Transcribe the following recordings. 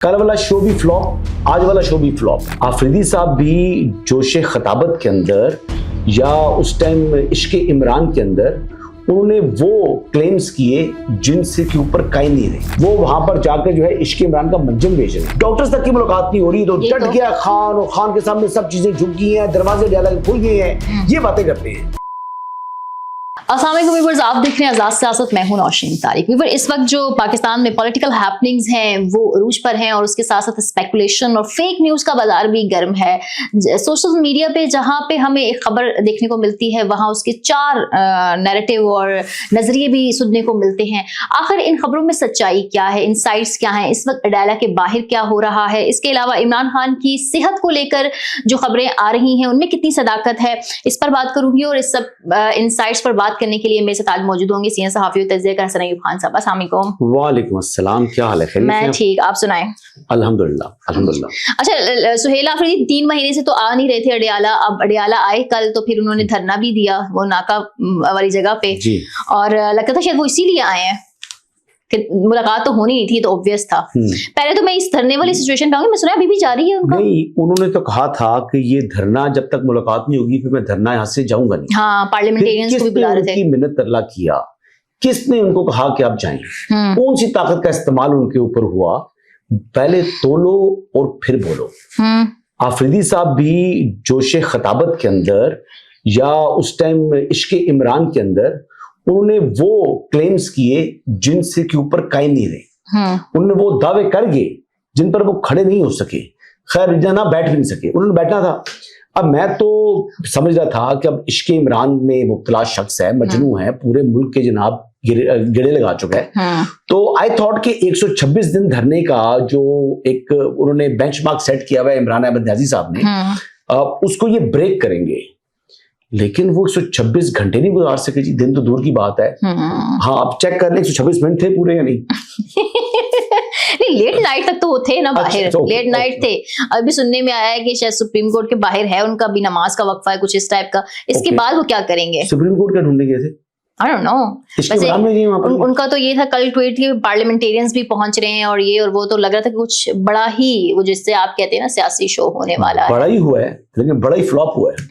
कल वाला शो भी फ्लॉप, आज वाला शो भी फ्लॉप। आफरीदी साहब भी जोश खताबत के अंदर या उस टाइम इश्क इमरान के अंदर उन्होंने वो क्लेम्स किए जिनसे के ऊपर कायम नहीं रहे। वो वहां पर जाकर जो है इश्क इमरान का मंजम बेच रहे हैं। डॉक्टर्स तक की मुलाकात नहीं हो रही तो डट गया खान, और खान के सामने सब चीजें झुक गई हैं, दरवाजे डायलॉग खुल गए हैं, ये बातें करते हैं। अस्सलाम वालेकुम व्यूअर्स, आप देख रहे हैं आज़ाद सियासत, मैं हूं नौशीन तारिक। व्यूअर, इस वक्त जो पाकिस्तान में पॉलिटिकल हैपनिंग्स हैं वो अरूज पर हैं और उसके साथ साथ स्पेकुलेशन और फेक न्यूज़ का बाजार भी गर्म है। सोशल मीडिया पे जहां पे हमें एक खबर देखने को मिलती है वहां उसके चार नैरेटिव और नजरिए भी सुनने को मिलते हैं। आखिर इन खबरों में सच्चाई क्या है, इनसाइट्स क्या है, इस वक्त अडाला के बाहर क्या हो रहा है, इसके अलावा इमरान खान की सेहत को लेकर जो खबरें आ रही हैं उनमें कितनी सदाकत है, इस पर बात करूंगी। और इस सब इनसाइट्स पर बात करने के लिए मेरे साथ आज मौजूद होंगे सीनियर सहाफी तज्ज़िया का हसन अय्यूब खान साहब। अस्सलाम वालेकुम। वालेकुम अस्सलाम, क्या हाल है? मैं ठीक, आप सुनाएं? अल्हम्दुलिल्लाह अल्हम्दुलिल्लाह। अच्छा, सुहेल आफरीदी 3 महीने से तो आ नहीं रहे थे अडियाला, अब अडियाला आए कल तो फिर उन्होंने धरना भी दिया वो नाका वाली जगह पे जी। और लगता था शायद वो इसीलिए आए हैं कि मुलाकात तो होनी ही थी, तो ऑब्वियस था। पहले तो मैं इस धरने वाली सिचुएशन पे आऊंगी, मैं सुना अभी भी जारी है उनका। नहीं, उन्होंने तो कहा था कि ये धरना जब तक मुलाकात नहीं होगी फिर मैं धरना यहाँ से जाऊंगा नहीं। हाँ, पार्लियामेंटेरियंस को भी बुला रहे थे। मिन्नत तरला किया, किसने उनको कहा कि आप जाएं? कौन सी ताकत का इस्तेमाल उनके ऊपर हुआ? पहले तोलो और फिर बोलो। आफरीदी साहब भी जोश खताबत के अंदर या उस टाइम इश्क इमरान के अंदर उन्होंने वो क्लेम्स किए जिनसे के ऊपर कायम नहीं रहे। उन्होंने वो दावे कर गए जिन पर वो खड़े नहीं हो सके, खैर जाना बैठ भी नहीं सके, उन्होंने बैठना था। अब मैं तो समझ रहा था कि अब इश्क इमरान में मुब्तला शख्स है, मजनू है, पूरे मुल्क के जनाब गिरे लगा चुका है। तो आई थॉट कि 126 दिन धरने का जो एक उन्होंने बेंचमार्क सेट किया हुआ है इमरान अहमद न्याजी साहब ने, उसको ये ब्रेक करेंगे। लेकिन वो 126 घंटे नहीं गुजार सके जी, दिन तो दूर की बात है। हाँ, आप चेक कर लें 126 मिनट थे पूरे या नहीं? नहीं, लेट नाइट तक तो वो थे ना बाहर। अच्छा, लेट नाइट थे। अभी सुनने में आया है कि शायद सुप्रीम कोर्ट के बाहर है, उनका भी नमाज का वक्फा है, कुछ इस टाइप का। इसके बाद वो क्या करेंगे? सुप्रीम कोर्ट का ढूंढने गए थे? I don't know। उनका तो ये था, कल ट्वीट की पार्लियामेंटेरियंस भी पहुंच रहे हैं और ये और वो, तो लग रहा था कि कुछ बड़ा ही, वो जिससे आप कहते हैं ना सियासी शो होने वाला है। बड़ा ही हुआ है, लेकिन बड़ा ही फ्लॉप हुआ है।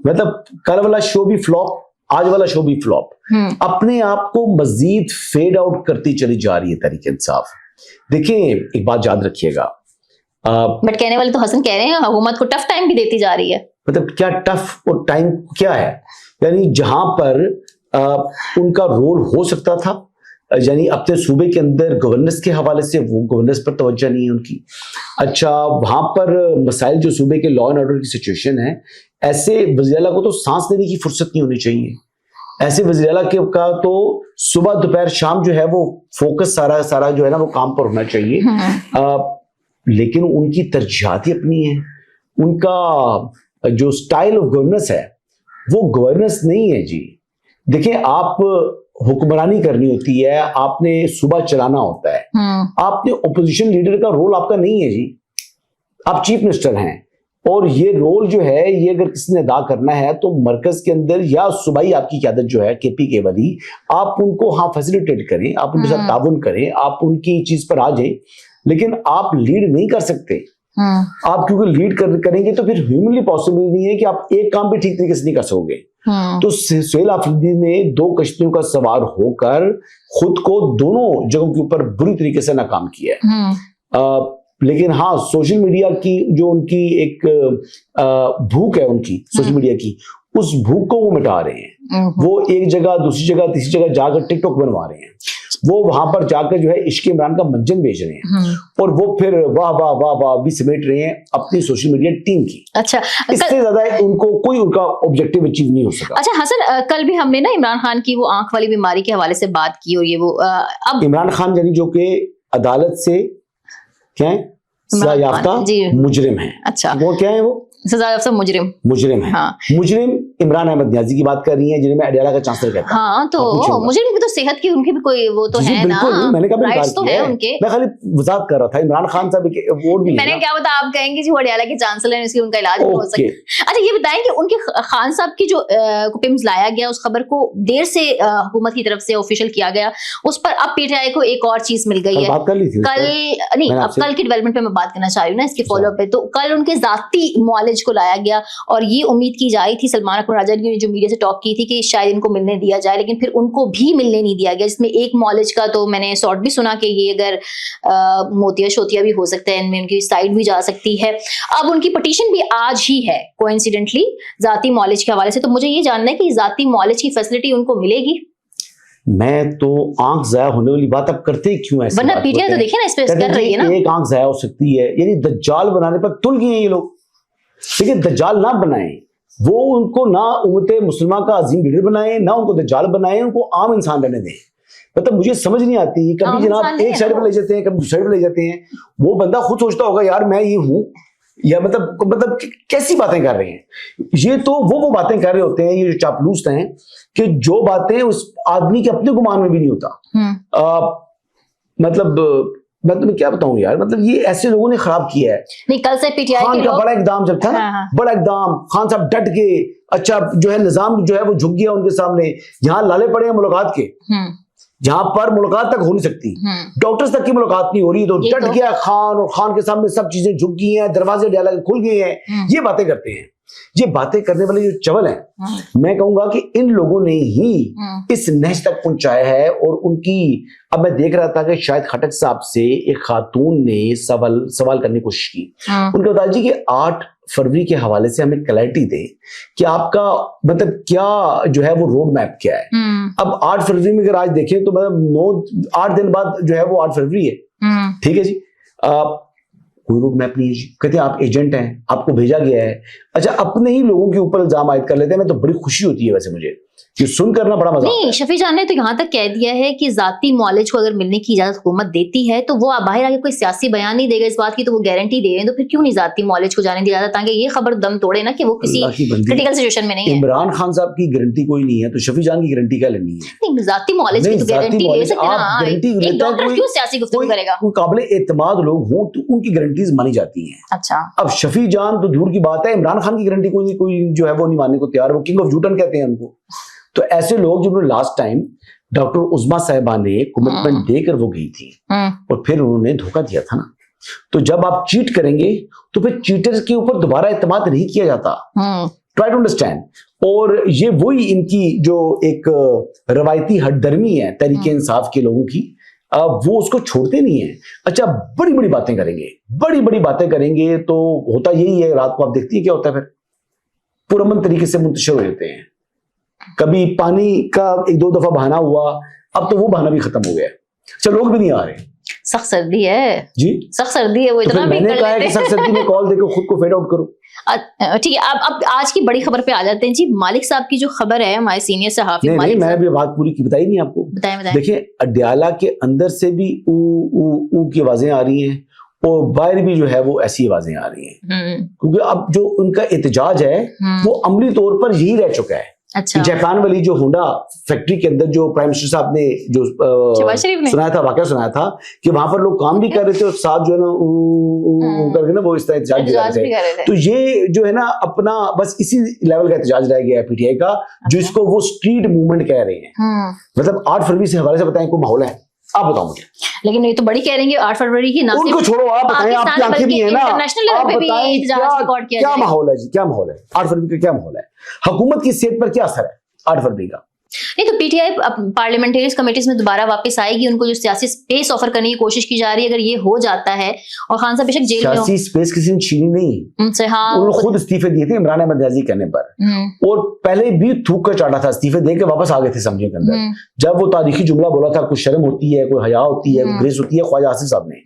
मतलब कल वाला शो भी फ्लॉप, आज वाला शो भी फ्लॉप। अपने आप को मजीद फेड आउट करती चली जा रही है तहरीक इंसाफ। देखिए, एक बात याद रखिएगा, बट कहने वाले तो हसन कह रहे हैं हुकूमत को टफ टाइम भी देती जा रही है। मतलब क्या टफ और टाइम क्या है? यानी जहां पर उनका रोल हो सकता था, यानी अपने सूबे के अंदर गवर्नेंस के हवाले से वो गवर्नेंस पर तवज्जो नहीं है उनकी। अच्छा, वहां पर मसाइल जो सूबे के लॉ एंड ऑर्डर की सिचुएशन है, ऐसे वज़ीर-ए-आला को तो सांस लेने की फुर्सत नहीं होनी चाहिए। ऐसे वज़ीर-ए-आला के का तो सुबह दोपहर शाम जो है वो फोकस सारा जो है ना वो काम पर होना चाहिए। लेकिन उनकी तरजीहात ही अपनी है, उनका जो स्टाइल ऑफ गवर्नेंस है वो गवर्नेंस नहीं है जी। देखिए, आप हुक्मरानी करनी होती है, आपने सुबह चलाना होता है, आपने ओपोजिशन लीडर का रोल आपका नहीं है जी। आप चीफ मिनिस्टर हैं और ये रोल जो है ये अगर किसी ने अदा करना है तो मरकज के अंदर या सूबाई आपकी क़यादत जो है केपी के वली, आप उनको हाँ फैसिलिटेट करें, आप उनके साथ ताउन करें, आप उनकी चीज पर आ जाएं, लेकिन आप लीड नहीं कर सकते। आप क्योंकि लीड करेंगे तो फिर ह्यूमनली पॉसिबल नहीं है कि आप एक काम भी ठीक तरीके से नहीं कर सकोगे। तो सुहेल आफरीदी ने 2 कश्तियों का सवार होकर खुद को दोनों जगहों के ऊपर बुरी तरीके से नाकाम किया है। लेकिन हाँ, सोशल मीडिया की जो उनकी एक भूख है, उनकी सोशल मीडिया की, उस भूख को वो मिटा रहे हैं। वो एक जगह दूसरी जगह तीसरी जगह जाकर टिकटॉक बनवा रहे हैं, वो वहां पर जाकर जो है इश्क इमरान का मंजन बेच रहे हैं और वो फिर वाह वाह वाह वाह भी समेट रहे हैं अपनी सोशल मीडिया टीम की। अच्छा, इससे ज्यादा उनको कोई उनका ऑब्जेक्टिव अचीव नहीं हो सका। अच्छा हसन, कल भी हमने ना इमरान खान की वो आंख वाली बीमारी के हवाले से बात की और ये वो अब इमरान खान यानी जो कि अदालत से क्या है, सजा याफ्ता मुजरिम है। अच्छा, वो क्या है? वो सजा याफ्ता मुजरिम है। हाँ। मुजरिम इमरान अहमद न्याजी की बात कर रही हैं जिन्हें मैं अडियाला का चांसलर कहता हूं। हाँ तो मुझे भी तो सेहत की उनकी भी कोई वो तो है ना, मैंने कहा राइट्स तो है उनके। मैं खाली वजाहत कर रहा था, इमरान खान साहब के वोट भी मैंने क्या बता, आप कहेंगे जी वो अडियाला के चांसलर हैं, इसलिए उनका इलाज नहीं हो सकता। अच्छा ये बताएं कि उनके खान साहब की जो पिम्स लाया गया उस खबर को देर से हुकूमत की तरफ से ऑफिशियल किया गया, उस पर अब पीटीआई को एक और चीज मिल गई है। बात कर ली थी कल नहीं, अब कल की डेवलपमेंट पे मैं बात करना चाह रही हूँ ना, इसके फॉलोअप पे। तो कल उनके जाती मुआलिज को लाया गया और ये उम्मीद की जा रही थी, सलमान अकबर राजा ने जो मीडिया से टॉक की थी कि शायद इनको मिलने दिया जाए, लेकिन फिर उनको भी मिलने नहीं दिया गया। जिसमें एक मुआलिज का तो मैंने शॉर्ट भी सुना कि ये अगर मोतिया शोतिया भी हो सकता है, इनमें उनकी साइड भी जा सकती है। अब उनकी पिटीशन भी आज ही है कोइंसिडेंटली जाती मुआलिज के हवाले से। तो मुझे ये जानना है कि जाती मुआलिज की फैसिलिटी उनको मिलेगी? मैं तो आंख जाया होने वाली बात अब करते ही क्यों ऐसे, वरना पीटीआई तो देखिए ना इस पे कर रही है ना, एक आंख जाया हो सकती है, यानी दज्जाल बनाने पर तुल गए हैं ये लोग। देखिए दज्जाल ना बनाए वो, उनको ना उम्मत मुसलमान का अजीम लीडर बनाए, ना उनको दज्जाल बनाए, उनको आम इंसान रहने दें। मतलब मुझे समझ नहीं आती, कभी जनाब एक साइड पर ले जाते हैं, कभी दूसरी साइड पर ले जाते हैं। वो बंदा खुद सोचता होगा यार मैं ये हूँ, या मतलब कैसी बातें कर रहे हैं ये। तो वो बातें कर रहे होते हैं ये जो चापलूस हैं, कि जो बातें उस आदमी के अपने गुमान में भी नहीं होता। मतलब मैं क्या बताऊं यार, मतलब ये ऐसे लोगों ने खराब किया है। नहीं कल से पीटीआई खान का बड़ा एकदम जब था ना, बड़ा एकदम खान साहब डट के, अच्छा जो है निजाम जो है वो झुक गया उनके सामने। यहाँ लाले पड़े हैं मुलाकात के, जहां पर मुलाकात तक हो नहीं सकती, डॉक्टर्स तक की मुलाकात नहीं हो रही, तो डट गया खान, और खान के सामने सब चीजें झुक गई हैं, दरवाजे अडियाला के खुल गए हैं। ये बातें करते हैं, ये बातें करने वाले जो चवल हैं, मैं कहूंगा कि इन लोगों ने ही इस नहज तक पहुंचाया है। और उनकी, अब मैं देख रहा था कि शायद खटक साहब से एक खातून ने सवाल करने की कोशिश की। उनके बता दीजिए कि 8 फरवरी के हवाले से हमें क्लैरिटी दे कि आपका मतलब क्या जो है वो रोड मैप क्या है। अब 8 फरवरी में अगर आज देखें तो मतलब 8 दिन बाद जो है वो 8 फरवरी है, ठीक है जी। कोई रोड मैप नहीं है जी। कहते हैं आप एजेंट हैं, आपको भेजा गया है। अच्छा अपने ही लोगों के ऊपर इल्जाम आयद कर लेते हैं। मैं तो बड़ी खुशी होती है वैसे मुझे, कि सुन करना बड़ा मजा। नहीं शफी जान ने तो यहाँ तक कह दिया है कि जाती मुआलिज को अगर मिलने की इजाजत हुकूमत देती है तो वो बाहर आके कोई सियासी बयान नहीं देगा इस बात की, तो वो गारंटी दे रहे हैं। तो फिर क्यों नहीं जाती मुआलिज को जाने दी इजाजत, ताकि ये खबर दम तोड़े ना कि वो किसी क्रिटिकल सिचुएशन में नहीं है। इमरान खान साहब की गारंटी कोई नहीं है, तो शफी जान की गारंटी क्या लेनी है? नहीं जाती मुआलिज की तो गारंटी ले सकते हैं ना, एक डॉक्टर क्यों सियासी गुफ्तगू करेगा? कोई काबिल एतमाद लोग हों तो उनकी गारंटीज मानी जाती हैं। अच्छा अब शफी जान तो दूर की बात है, इमरान खान की गारंटी कोई जो है वो नहीं मानने को तैयार। वो किंग ऑफ जूटन कहते हैं उनको। तो ऐसे लोग जिन्होंने लास्ट टाइम डॉक्टर उस्मा साहिबा ने कमिटमेंट देकर वो गई थी और फिर उन्होंने धोखा दिया था ना, तो जब आप चीट करेंगे तो फिर चीटर्स के ऊपर दोबारा एतमाद नहीं किया जाता। Try to understand. और ये वही इनकी जो एक रवायती हटदर्मी है तहरीके इंसाफ के लोगों की, वो उसको छोड़ते नहीं है। अच्छा बड़ी बड़ी बातें करेंगे, बड़ी बड़ी बातें करेंगे, तो होता यही है रात को आप देखती है क्या होता है, फिर पुरअमन तरीके से मुंतशिर हो जाते हैं। कभी पानी का 1-2 दफा बहाना हुआ, अब तो वो बहाना भी खत्म हो गया। अच्छा लोग भी नहीं आ रहे, सख्त सर्दी है जी, सख्त सर्दी है, वो इतना तो मैंने कहा है कि सख्त सर्दी में कॉल देकर खुद को फेड आउट करो। ठीक है, अब आज की बड़ी खबर पे आ जाते हैं जी। मालिक साहब की जो खबर है, हमारे सीनियर सहाफी नहीं, मैं अभी बात पूरी की बताई नहीं आपको। बताएं। देखिए अडियाला के अंदर से भी ऊ की आवाजें आ रही हैं और बाहर भी जो है वो ऐसी आवाजें आ रही हैं, क्योंकि अब जो उनका एहतजाज है वो अमली तौर पर यही रह चुका है। अच्छा। जापान वाली जो होंडा फैक्ट्री के अंदर जो प्राइम मिनिस्टर साहब ने जो सुनाया था, वाकया सुनाया था कि वहां पर लोग काम भी कर रहे थे और साथ जो है ना करके ना वो इस तरह एहतजाज भी कर रहे थे। तो ये जो है ना अपना बस इसी लेवल का एहतजाज रह गया है पीटीआई का, जिसको वो स्ट्रीट मूवमेंट कह रहे हैं। मतलब 8 फरवरी से हवाले से बताएं कोई माहौल है, आप बताओ मुझे। लेकिन ये तो बड़ी कह रहे हैं 8 फरवरी की, उनको छोड़ो, आप बताएं, आपकी आंखें भी है ना, आप बताएं क्या माहौल है जी, क्या माहौल है 8 फरवरी का, क्या माहौल है, हुकूमत की सेहत पर क्या असर है 8 फरवरी का? नहीं तो पीटीआई पार्लियामेंटेरियन कमेटीज में दोबारा वापस आएगी, उनको जो सियासी स्पेस ऑफर करने की कोशिश की जा रही है, अगर ये हो जाता है और खान साहब बेशक जेल में हो। सियासी स्पेस किसी ने छीनी नहीं उनसे, हाँ उन्होंने खुद इस्तीफे दिए थे इमरान अहमद न्याजी कहने पर, और पहले भी थूक कर चाटा था, इस्तीफे देकर वापस आ गए थे असेंबली के अंदर। जब वो तारीखी जुमला बोला था कुछ शर्म होती है, कोई हया होती है, कोई ग्रेस होती है ख्वाजा आसिफ साहब ने,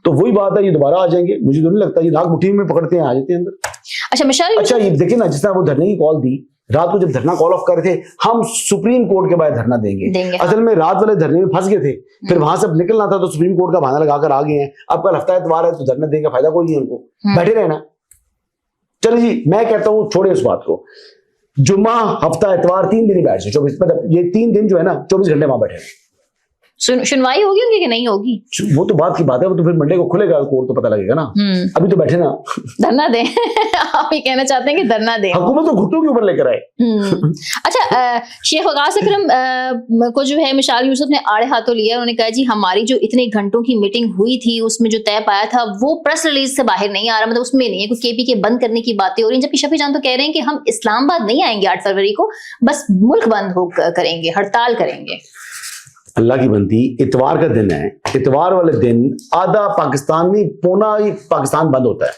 तो वही बात है, ये दोबारा आ जाएंगे। मुझे तो नहीं लगता, ये नाक मुट्ठी में पकड़ते हैं आ जाते हैं अंदर। अच्छा ये देखिए ना, जिस तरह वो धरने की कॉल दी रात को, जब धरना कॉल ऑफ कर रहे थे, हम सुप्रीम कोर्ट के बाद धरना देंगे। असल में रात वाले धरने में फंस गए थे, फिर वहां से निकलना था तो सुप्रीम कोर्ट का बहाना लगाकर आ गए हैं। अब कल हफ्ता इतवार है तो धरना देने का फायदा कोई नहीं है उनको, बैठे रहना। चलिए जी, मैं कहता हूं छोड़े उस बात को। जुम्मा हफ्ता इतवार 3 दिन ही बैठ जाए, 24 मतलब ये 3 दिन जो है ना 24 घंटे वहां बैठे। सुनवाई होगी उनकी कि नहीं होगी? वो तो बात की बात है, वो तो फिर मंडे को खुलेगा कोर्ट तो पता लगेगा ना। अभी तो बैठे ना। धरना दें। आप ये कहना चाहते हैं कि धरना दें? हुकूमत तो घुटनों के ऊपर लेकर आए। अच्छा, शेख वकास अकरम को जो है मिशाल यूसुफ ने आड़े हाथों लिया। उन्होंने कहा जी हमारी जो इतने घंटों की मीटिंग हुई थी उसमें जो तय पाया था वो प्रेस रिलीज से बाहर नहीं आ रहा, मतलब उसमें नहीं है, कोई केपी के बंद करने की बातें हो रही हैं। जबकि शफी जान तो कह रहे हैं कि हम इस्लामाबाद नहीं आएंगे 8 फरवरी को, बस मुल्क बंद हो करेंगे, हड़ताल करेंगे। अल्लाह की बनती, इतवार का दिन है, इतवार वाले दिन आधा पाकिस्तान नहीं पौना ही पाकिस्तान बंद होता है,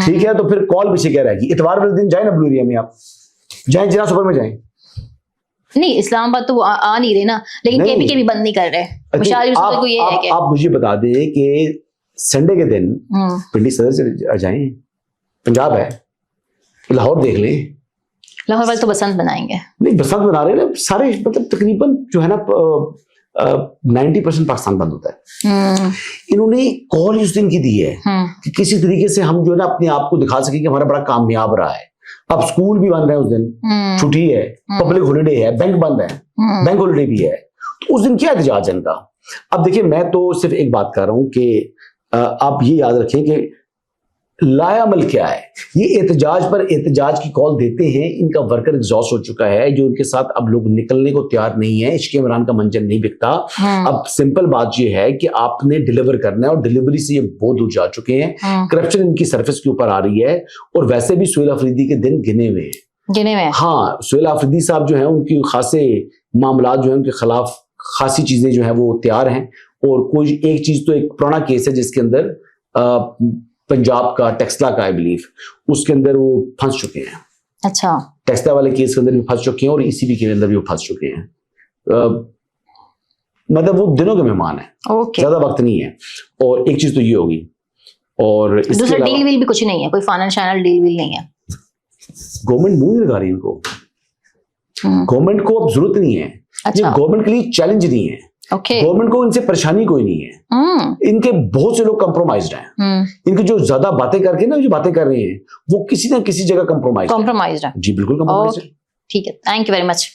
ठीक है? तो फिर कॉल पीछे क्या रहेगी? इतवार वाले दिन जाए ना ब्लू एरिया में, आप जाए जिला सुपर में जाए। नहीं, इस्लामाबाद तो आ नहीं रहे ना, लेकिन केपी के भी बंद नहीं कर रहे। मिशाल यूसुफ को ये है कि आप मुझे बता दें कि संडे के दिन पिंडी सदर से जाएं, पंजाब है, लाहौर देख लें। लाहौर वाले तो बसंत बनाएंगे। नहीं, बसंत बना रहे हैं सारे, मतलब तकरीबन जो है ना 90% पाकिस्तान बंद होता है। इन्होंने कॉल उस दिन की दी है कि किसी तरीके से हम जो है ना अपने आप को दिखा सके कि हमारा बड़ा कामयाब रहा है। अब स्कूल भी बंद है, उस दिन छुट्टी है, पब्लिक हॉलिडे है, बैंक बंद है, बैंक हॉलिडे भी है, तो उस दिन क्या एहतजाज है इनका? अब देखिए, मैं तो सिर्फ एक बात कर रहा हूं कि आप ये याद रखें कि लायामल क्या है। ये एहतजाज पर एहतजाज की कॉल देते हैं, इनका वर्कर एग्जॉस्ट हो चुका है, जो उनके साथ अब लोग निकलने को तैयार नहीं है। इश्क इमरान का मंजर नहीं बिकता। अब सिंपल बात ये है कि आपने डिलीवर करना है, और डिलीवरी से ये बहुत दूर जा चुके हैं। करप्शन इनकी सरफेस के ऊपर आ रही है, और वैसे भी सुहेल अफरीदी के दिन गिने हुए हैं। हाँ, सुहेल अफरीदी साहब जो है उनकी खासे मामला जो है उनके खिलाफ खासी चीजें जो है वो तैयार हैं। और कोई एक चीज तो एक पुराना केस है जिसके अंदर पंजाब का टेक्सला का आई बिलीव, उसके अंदर वो फंस चुके हैं। अच्छा, टेक्सला वाले केस के अंदर भी फंस चुके हैं, और ईसीबी के अंदर भी वो फंस चुके हैं। मतलब वो दिनों के मेहमान है, ज्यादा वक्त नहीं है। और एक चीज तो ये होगी, और दूसरा डील वील भी कुछ नहीं है, कोई फाइनेंशियल डील वील नहीं है। गवर्नमेंट मुंह नहीं लगा रही इनको, गवर्नमेंट को अब जरूरत नहीं है। ये गवर्नमेंट के लिए चैलेंज नहीं है। गवर्नमेंट को इनसे परेशानी कोई नहीं है। इनके बहुत से लोग कंप्रोमाइज्ड हैं। इनके जो ज्यादा बातें करके ना जो बातें कर रहे हैं वो किसी ना किसी जगह कंप्रोमाइज्ड है। जी बिल्कुल कंप्रोमाइज्ड है। ठीक है, थैंक यू वेरी मच।